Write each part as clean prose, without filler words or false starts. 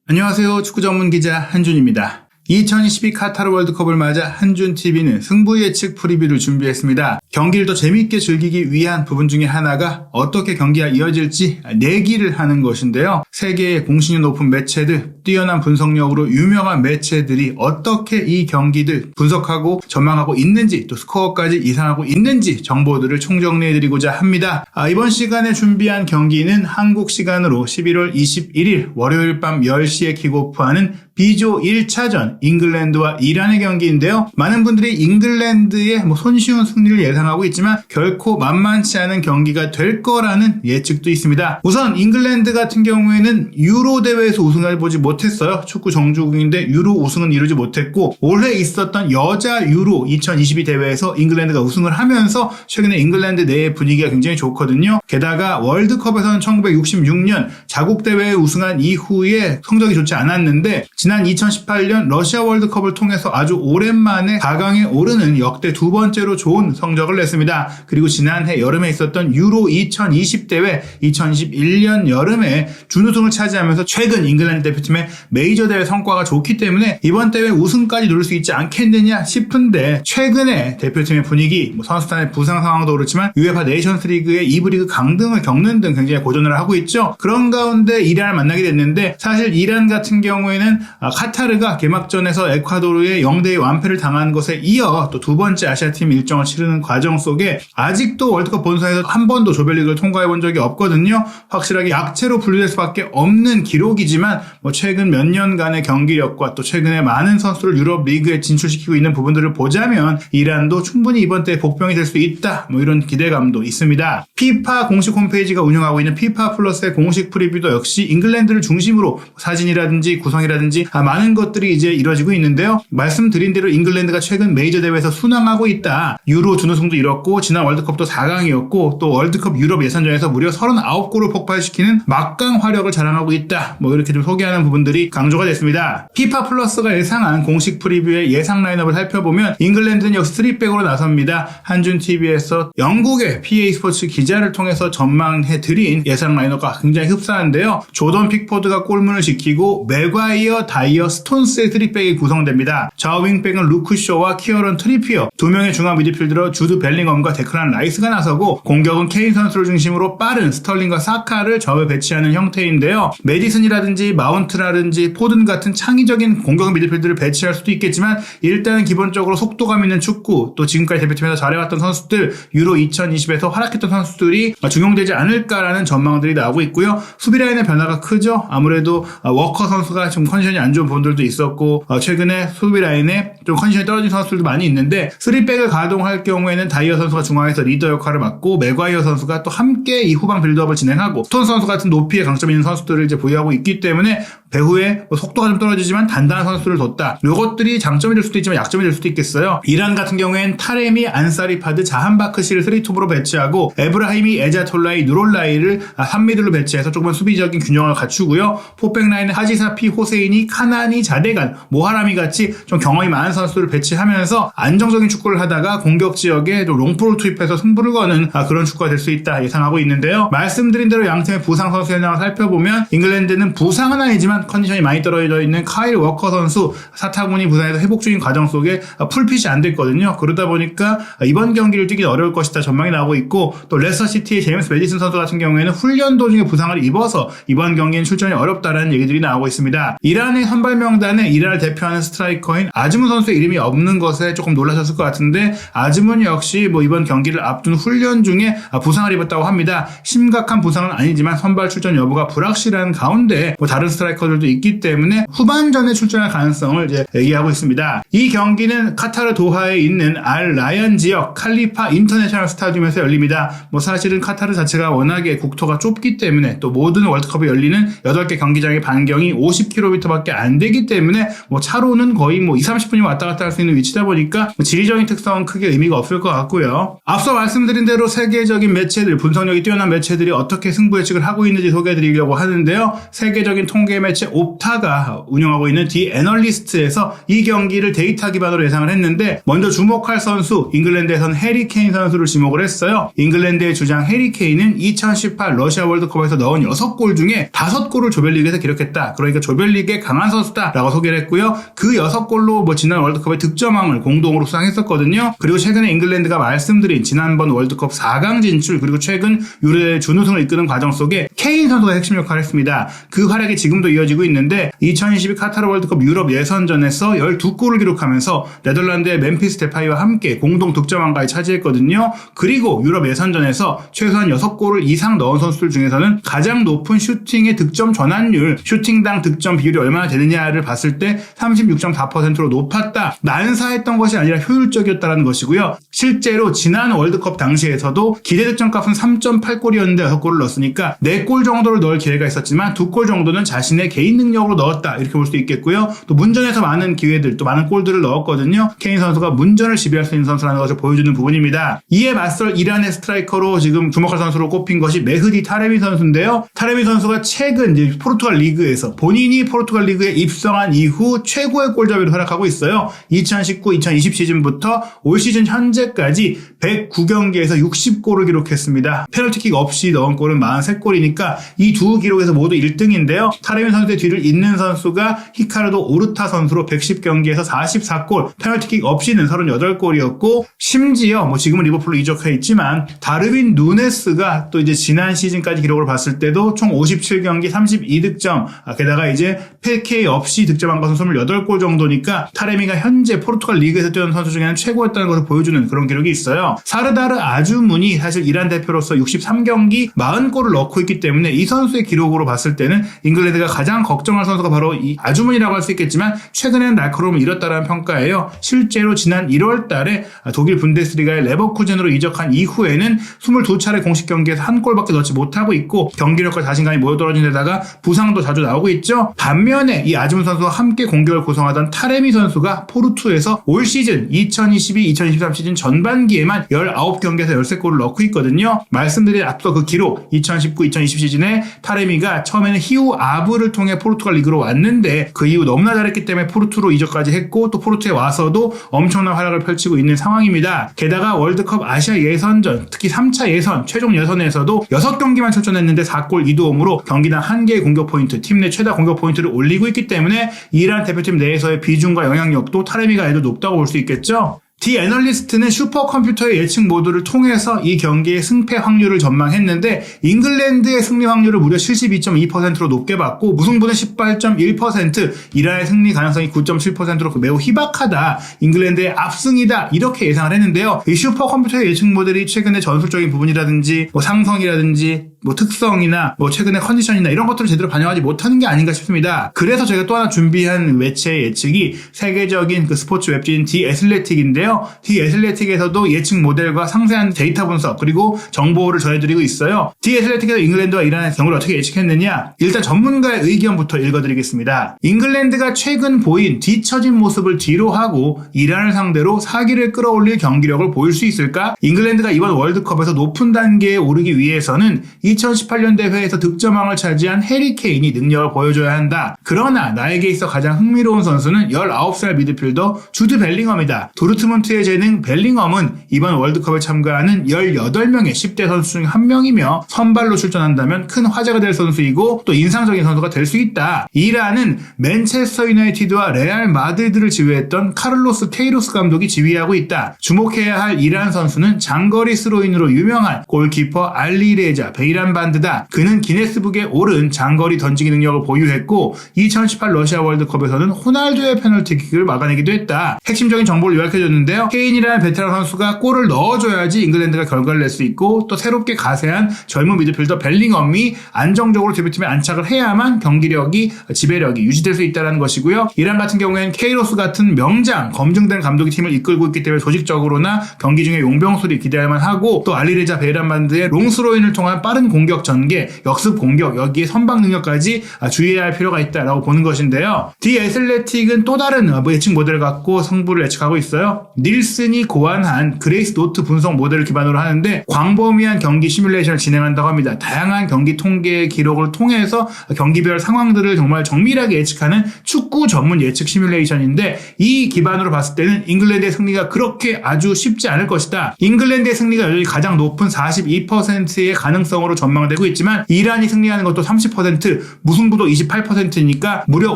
안녕하세요. 축구 전문 기자 한준입니다. 2022 카타르 월드컵을 맞아 한준TV는 승부 예측 프리뷰를 준비했습니다. 경기를 더 재밌게 즐기기 위한 부분 중에 하나가 어떻게 경기가 이어질지 내기를 하는 것인데요. 세계의 공신력 높은 매체들, 뛰어난 분석력으로 유명한 매체들이 어떻게 이 경기들 분석하고 전망하고 있는지, 또 스코어까지 예상하고 있는지 정보들을 총정리해드리고자 합니다. 이번 시간에 준비한 경기는 한국 시간으로 11월 21일 월요일 밤 10시에 킥오프하는 B조 1차전 잉글랜드와 이란의 경기인데요. 많은 분들이 잉글랜드의 손쉬운 승리를 예상하고 있지만 결코 만만치 않은 경기가 될 거라는 예측도 있습니다. 우선 잉글랜드 같은 경우에는 유로 대회에서 우승을 해보지 못했어요. 축구 정주국인데 유로 우승은 이루지 못했고, 올해 있었던 여자 유로 2022 대회에서 잉글랜드가 우승을 하면서 최근에 잉글랜드 내의 분위기가 굉장히 좋거든요. 게다가 월드컵에서는 1966년 자국 대회에 우승한 이후에 성적이 좋지 않았는데, 지난 2018년 러시아 월드컵을 통해서 아주 오랜만에 4강에 오르는 역대 두 번째로 좋은 성적을 냈습니다. 그리고 지난해 여름에 있었던 유로 2020 대회 2021년 여름에 준우승을 차지하면서 최근 잉글랜드 대표팀의 메이저 대회 성과가 좋기 때문에 이번 대회 우승까지 노릴 수 있지 않겠느냐 싶은데, 최근에 대표팀의 분위기, 선수단의 부상 상황도 그렇지만 UEFA 네이션스 리그의 2부 리그 강등을 겪는 등 굉장히 고전을 하고 있죠. 그런 가운데 이란을 만나게 됐는데, 사실 이란 같은 경우에는 카타르가 개막전에서 에콰도르의 0대2 완패를 당한 것에 이어 또 두 번째 아시아팀 일정을 치르는 과정 속에 아직도 월드컵 본선에서 한 번도 조별리그를 통과해 본 적이 없거든요. 확실하게 약체로 분류될 수밖에 없는 기록이지만 최근 몇 년간의 경기력과 또 최근에 많은 선수를 유럽 리그에 진출시키고 있는 부분들을 보자면 이란도 충분히 이번 때 복병이 될 수 있다, 이런 기대감도 있습니다. 피파 공식 홈페이지가 운영하고 있는 피파 플러스의 공식 프리뷰도 역시 잉글랜드를 중심으로 사진이라든지 구성이라든지 많은 것들이 이제 이루어지고 있는데요. 말씀드린 대로 잉글랜드가 최근 메이저 대회에서 순항하고 있다. 유로 준우승도 이뤘고 지난 월드컵도 4강이었고 또 월드컵 유럽 예선전에서 무려 39골을 폭발시키는 막강 화력을 자랑하고 있다. 이렇게 좀 소개하는 부분들이 강조가 됐습니다. 피파 플러스가 예상한 공식 프리뷰의 예상 라인업을 살펴보면 잉글랜드는 역시 3백으로 나섭니다. 한준TV에서 영국의 PA 스포츠 기자를 통해서 전망해드린 예상 라인업과 굉장히 흡사한데요. 조던 픽포드가 골문을 지키고 맥과이어, 다이어, 스톤스의 3백이 구성됩니다. 좌우 윙백은 루크쇼와 키어런 트리피어, 두 명의 중앙 미드필더로 주드 벨링엄과 데클란 라이스가 나서고, 공격은 케인 선수를 중심으로 빠른 스털링과 사카를 좌우에 배치하는 형태인데요. 메디슨이라든지 마운트라든지 포든 같은 창의적인 공격 미드필더를 배치할 수도 있겠지만, 일단은 기본적으로 속도감 있는 축구, 또 지금까지 대표팀에서 잘해왔던 선수들, 유로 2020에서 활약했던 선수들이 중용되지 않을까라는 전망들이 나오고 있고요. 수비 라인의 변화가 크죠. 아무래도 워커 선수가 좀 컨디션이 안 좋은 부분들도 있었고, 최근에 수비 라인에 좀 컨디션이 떨어진 선수들도 많이 있는데, 3백을 가동할 경우에는 다이어 선수가 중앙에서 리더 역할을 맡고, 맥과이어 선수가 또 함께 이 후방 빌드업을 진행하고, 스톤 선수 같은 높이에 강점 있는 선수들을 이제 보유하고 있기 때문에 배후에 속도가 좀 떨어지지만 단단한 선수를 뒀다. 이것들이 장점이 될 수도 있지만 약점이 될 수도 있겠어요. 이란 같은 경우에는 타레미, 안사리파드, 자한바크시를 3톱으로 배치하고, 에브라힘이, 에자톨라이, 누롤라이를 3미들로 배치해서 조금은 수비적인 균형을 갖추고요. 4백 라인은 하지사피, 호세인이, 카나니, 자데간, 모하라미 같이 좀 경험이 많은 선수들을 배치하면서 안정적인 축구를 하다가 공격 지역에 좀 롱볼을 투입해서 승부를 거는 그런 축구가 될 수 있다 예상하고 있는데요. 말씀드린 대로 양팀의 부상 선수 현황을 살펴보면 잉글랜드는 부상은 아니지만 컨디션이 많이 떨어져 있는 카일 워커 선수, 사타구니 부상에서 회복 중인 과정 속에 풀핏이 안 됐거든요. 그러다 보니까 이번 경기를 뛰기 어려울 것이다 전망이 나오고 있고, 또 레스터시티의 제임스 메디슨 선수 같은 경우에는 훈련 도중에 부상을 입어서 이번 경기는 출전이 어렵다라는 얘기들이 나오고 있습니다. 이란의 선발 명단에 이란을 대표하는 스트라이커인 아즈문 선수의 이름이 없는 것에 조금 놀라셨을 것 같은데, 아즈문 역시 이번 경기를 앞둔 훈련 중에 부상을 입었다고 합니다. 심각한 부상은 아니지만 선발 출전 여부가 불확실한 가운데 다른 스트라이커들도 있기 때문에 후반전에 출전할 가능성을 이제 얘기하고 있습니다. 이 경기는 카타르 도하에 있는 알 라얀 지역 칼리파 인터내셔널 스타디움에서 열립니다. 사실은 카타르 자체가 워낙에 국토가 좁기 때문에, 또 모든 월드컵이 열리는 8개 경기장의 반경이 50km밖에 안 되기 때문에 차로는 거의 2, 30분이 왔다 갔다 할 수 있는 위치다 보니까 지리적인 특성은 크게 의미가 없을 것 같고요. 앞서 말씀드린 대로 세계적인 매체들, 분석력이 뛰어난 매체들이 어떻게 승부 예측을 하고 있는지 소개해드리려고 하는데요. 세계적인 통계 매체 옵타가 운영하고 있는 디 애널리스트에서 이 경기를 데이터 기반으로 예상을 했는데, 먼저 주목할 선수, 잉글랜드에서는 해리 케인 선수를 지목을 했어요. 잉글랜드의 주장 해리 케인은 2018 러시아 월드컵에서 넣은 6골 중에 5골을 조별리그에서 기록했다. 그러니까 조별리그에 강한 선수다라고 소개를 했고요. 그 6골로 지난 월드컵의 득점왕을 공동으로 수상했었거든요. 그리고 최근에 잉글랜드가 말씀드린 지난번 월드컵 4강 진출, 그리고 최근 유럽의 준우승을 이끄는 과정 속에 케인 선수가 핵심 역할을 했습니다. 그 활약이 지금도 이어지고 있는데, 2022 카타르 월드컵 유럽 예선전에서 12골을 기록하면서 네덜란드의 멤피스 데파이와 함께 공동 득점왕까지 차지했거든요. 그리고 유럽 예선전에서 최소한 6골을 이상 넣은 선수들 중에서는 가장 높은 슈팅의 득점 전환율, 슈팅당 득점 비율이 얼마나 되느냐를 봤을 때 36.4%로 높았다. 난사했던 것이 아니라 효율적이었다는 것이고요. 실제로 지난 월드컵 당시에서도 기대 득점값은 3.8골이었는데 6골을 넣었으니까 4골 정도를 넣을 기회가 있었지만 2골 정도는 자신의 개인 능력으로 넣었다, 이렇게 볼 수도 있겠고요. 또 문전에서 많은 기회들, 또 많은 골들을 넣었거든요. 케인 선수가 문전을 지배할 수 있는 선수라는 것을 보여주는 부분입니다. 이에 맞설 이란의 스트라이커로 지금 주목할 선수로 꼽힌 것이 메흐디 타레미 선수인데요. 타레미 선수가 최근 이제 포르투갈 리그에서 본인이 포르투갈 리그에 입성한 이후 최고의 골잡이로 활약하고 있어요. 2019-2020 시즌부터 올 시즌 현재까지 109경기에서 60골을 기록했습니다. 페널티킥 없이 넣은 골은 43골이니까 이 두 기록에서 모두 1등인데요. 타레미 선수의 뒤를 잇는 선수가 히카르도 오르타 선수로 110경기에서 44골, 페널티킥 없이는 38골이었고, 심지어 지금은 리버풀로 이적해 있지만 다르빈 누네스가 또 이제 지난 시즌까지 기록을 봤을 때도 총 57경기 32득점, 게다가 이제 PK 없이 득점한 것은 28골 정도니까 타레미가 현재 포르투갈 리그에서 뛰는 선수 중에는 최고였다는 것을 보여주는 그런 기록이 있어요. 사르다르 아주문이 사실 이란 대표로서 63경기 40골을 넣고 있기 때문에 이 선수의 기록으로 봤을 때는 잉글랜드가 가장 걱정할 선수가 바로 이 아주문이라고 할 수 있겠지만, 최근에는 날카로움을 잃었다는 평가예요. 실제로 지난 1월 달에 독일 분데스리가의 레버쿠젠으로 이적한 이후에는 22차례 공식 경기에서 한 골밖에 넣지 못하고 있고, 경기력과 자신감이 모여떨어진 데다가 부상도 자주 나오고 있죠. 반면에 이 아주문 선수와 함께 공격을 구성하던 타레미 선수가 포르투에서 올 시즌 2022-2023 시즌 전반기에만 19경기에서 13골을 넣고 있거든요. 말씀드린 앞서 그 기록, 2019-2020 시즌에 타레미가 처음에는 히우 아브를 통해 포르투갈 리그로 왔는데 그 이후 너무나 잘했기 때문에 포르투로 이적까지 했고, 또 포르투에 와서도 엄청난 활약을 펼치고 있는 상황입니다. 게다가 월드컵 아시아 예선전, 특히 3차 예선, 최종 예선에서도 6경기만 출전했는데 4골 2도움으로 경기당 1개의 공격 포인트, 팀 내 최다 공격 포인트를 올리고 있기 때문에 이란 대표팀 내에서의 비중과 영향력도 타레미가 아주 높다고 볼 수 있겠죠. 디 애널리스트는 슈퍼컴퓨터의 예측 모드를 통해서 이 경기의 승패 확률을 전망했는데, 잉글랜드의 승리 확률을 무려 72.2%로 높게 봤고, 무승부는 18.1%, 이란의 승리 가능성이 9.7%로 매우 희박하다, 잉글랜드의 압승이다, 이렇게 예상을 했는데요. 이 슈퍼컴퓨터의 예측 모델이 최근에 전술적인 부분이라든지 상성이라든지 특성이나 최근의 컨디션이나 이런 것들을 제대로 반영하지 못하는 게 아닌가 싶습니다. 그래서 저희가 또 하나 준비한 매체의 예측이 세계적인 그 스포츠 웹진 디 애슬레틱인데요. 디 애슬레틱에서도 예측 모델과 상세한 데이터 분석, 그리고 정보를 전해드리고 있어요. 디 애슬레틱에서 잉글랜드와 이란의 경우를 어떻게 예측했느냐, 일단 전문가의 의견부터 읽어드리겠습니다. 잉글랜드가 최근 보인 뒤처진 모습을 뒤로하고 이란을 상대로 사기를 끌어올릴 경기력을 보일 수 있을까? 잉글랜드가 이번 월드컵에서 높은 단계에 오르기 위해서는 2018년 대회에서 득점왕을 차지한 해리 케인이 능력을 보여줘야 한다. 그러나 나에게 있어 가장 흥미로운 선수는 19살 미드필더 주드 벨링엄이다. 도르트문트의 재능 벨링엄은 이번 월드컵에 참가하는 18명의 10대 선수 중 한 명이며 선발로 출전한다면 큰 화제가 될 선수이고 또 인상적인 선수가 될 수 있다. 이란은 맨체스터 유나이티드와 레알 마드리드를 지휘했던 카를로스 케이로스 감독이 지휘하고 있다. 주목해야 할 이란 선수는 장거리 스로인으로 유명한 골키퍼 알리레자 베이란 반드다. 그는 기네스북에 오른 장거리 던지기 능력을 보유했고 2018 러시아 월드컵에서는 호날두의 페널티킥을 막아내기도 했다. 핵심적인 정보를 요약해줬는데요. 케인이라는 베테랑 선수가 골을 넣어줘야지 잉글랜드가 결과를 낼 수 있고, 또 새롭게 가세한 젊은 미드필더 벨링엄이 안정적으로 대표팀에 안착을 해야만 경기력이, 지배력이 유지될 수 있다는 것이고요. 이란 같은 경우에는 케이로스 같은 명장, 검증된 감독이 팀을 이끌고 있기 때문에 조직적으로나 경기 중에 용병술이 기대할만 하고, 또 알리레자 베이란 반드의 롱스로인을 통한 빠른 공격 전개, 역습 공격, 여기에 선방 능력까지 주의해야 할 필요가 있다라고 보는 것인데요. 디 애슬레틱은 또 다른 예측 모델을 갖고 승부를 예측하고 있어요. 닐슨이 고안한 그레이스 노트 분석 모델을 기반으로 하는데 광범위한 경기 시뮬레이션을 진행한다고 합니다. 다양한 경기 통계 기록을 통해서 경기별 상황들을 정말 정밀하게 예측하는 축구 전문 예측 시뮬레이션인데 이 기반으로 봤을 때는 잉글랜드의 승리가 그렇게 아주 쉽지 않을 것이다. 잉글랜드의 승리가 여전히 가장 높은 42%의 가능성으로 전망되고 있지만 이란이 승리하는 것도 30%, 무승부도 28%니까 무려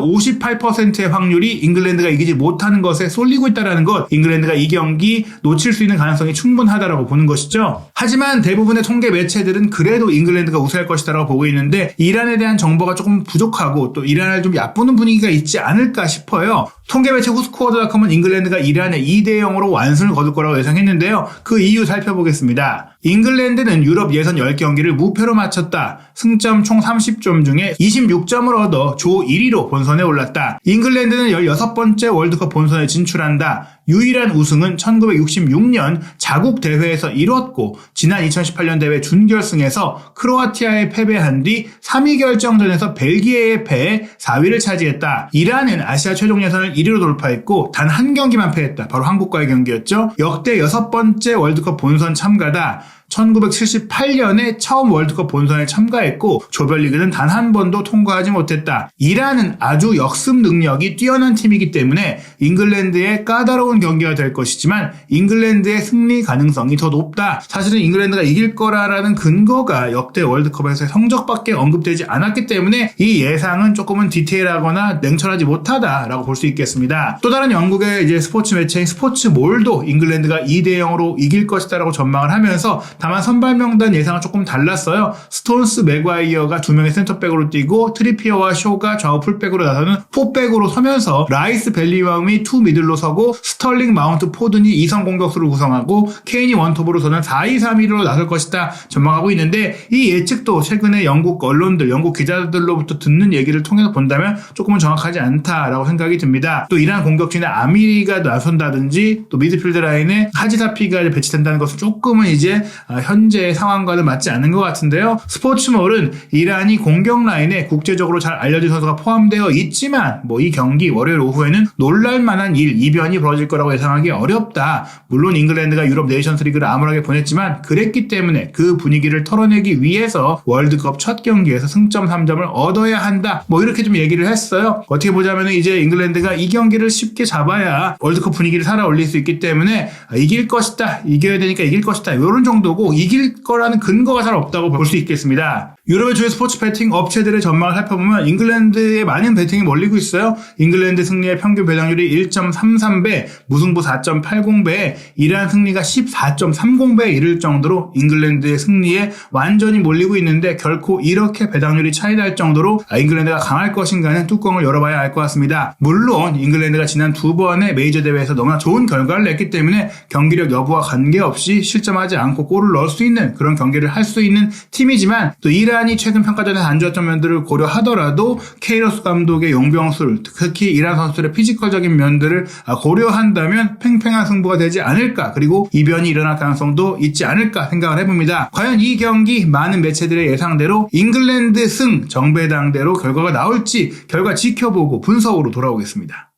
58%의 확률이 잉글랜드가 이기지 못하는 것에 쏠리고 있다는 것, 잉글랜드가 이 경기 놓칠 수 있는 가능성이 충분하다라고 보는 것이죠. 하지만 대부분의 통계 매체들은 그래도 잉글랜드가 우세할 것이다라고 보고 있는데 이란에 대한 정보가 조금 부족하고 또 이란을 좀 얕보는 분위기가 있지 않을까 싶어요. 통계 매체 후스코어닷컴은 잉글랜드가 이란에 2대0으로 완승을 거둘 거라고 예상했는데요. 그 이유 살펴보겠습니다. 잉글랜드는 유럽 예선 10경기를 무패로 마쳤다. 승점 총 30점 중에 26점을 얻어 조 1위로 본선에 올랐다. 잉글랜드는 16번째 월드컵 본선에 진출한다. 유일한 우승은 1966년 자국 대회에서 이뤘고 지난 2018년 대회 준결승에서 크로아티아에 패배한 뒤 3위 결정전에서 벨기에에 패해 4위를 차지했다. 이란은 아시아 최종 예선을 1위로 돌파했고 단 한 경기만 패했다. 바로 한국과의 경기였죠. 역대 6번째 월드컵 본선 참가다. 1978년에 처음 월드컵 본선에 참가했고 조별리그는 단 한 번도 통과하지 못했다. 이란은 아주 역습 능력이 뛰어난 팀이기 때문에 잉글랜드의 까다로운 경기가 될 것이지만 잉글랜드의 승리 가능성이 더 높다. 사실은 잉글랜드가 이길 거라는 근거가 역대 월드컵에서의 성적밖에 언급되지 않았기 때문에 이 예상은 조금은 디테일하거나 냉철하지 못하다라고 볼 수 있겠습니다. 또 다른 영국의 이제 스포츠 매체인 스포츠몰도 잉글랜드가 2대0으로 이길 것이다라고 전망을 하면서 다만 선발 명단 예상은 조금 달랐어요. 스톤스, 맥과이어가 2명의 센터백으로 뛰고 트리피어와 쇼가 좌우 풀백으로 나서는 4백으로 서면서 라이스, 벨링엄이 2 미들로 서고 스털링, 마운트, 포든이 2선 공격수를 구성하고 케인이 원톱으로 서는 4-2-3-1로 나설 것이다 전망하고 있는데 이 예측도 최근에 영국 언론들, 영국 기자들로부터 듣는 얘기를 통해서 본다면 조금은 정확하지 않다라고 생각이 듭니다. 또 이란 공격진에 아미리가 나선다든지 또 미드필드 라인에 하지사피가 배치된다는 것은 조금은 이제 현재의 상황과는 맞지 않는 것 같은데요. 스포츠몰은 이란이 공격 라인에 국제적으로 잘 알려진 선수가 포함되어 있지만 이 경기 월요일 오후에는 놀랄만한 이변이 벌어질 거라고 예상하기 어렵다. 물론 잉글랜드가 유럽 네이션스 리그를 암울하게 보냈지만 그랬기 때문에 그 분위기를 털어내기 위해서 월드컵 첫 경기에서 승점 3점을 얻어야 한다. 이렇게 좀 얘기를 했어요. 어떻게 보자면 이제 잉글랜드가 이 경기를 쉽게 잡아야 월드컵 분위기를 살아 올릴 수 있기 때문에 이길 것이다. 이겨야 되니까 이길 것이다. 이런 정도고 이길 거라는 근거가 잘 없다고 볼 수 있겠습니다. 유럽의 주요 스포츠 베팅 업체들의 전망을 살펴보면 잉글랜드에 많은 베팅이 몰리고 있어요. 잉글랜드 승리의 평균 배당률이 1.33배, 무승부 4.80배, 이란 승리가 14.30배에 이를 정도로 잉글랜드의 승리에 완전히 몰리고 있는데 결코 이렇게 배당률이 차이날 정도로 잉글랜드가 강할 것인가는 뚜껑을 열어봐야 알 것 같습니다. 물론 잉글랜드가 지난 2번의 메이저 대회에서 너무나 좋은 결과를 냈기 때문에 경기력 여부와 관계없이 실점하지 않고 골을 넣을 수 있는 그런 경기를 할 수 있는 팀이지만 또 이란이 최근 평가전에서 안 좋았던 면들을 고려하더라도 케이로스 감독의 용병술, 특히 이란 선수들의 피지컬적인 면들을 고려한다면 팽팽한 승부가 되지 않을까, 그리고 이변이 일어날 가능성도 있지 않을까 생각을 해봅니다. 과연 이 경기 많은 매체들의 예상대로 잉글랜드 승 정배당대로 결과가 나올지 결과 지켜보고 분석으로 돌아오겠습니다.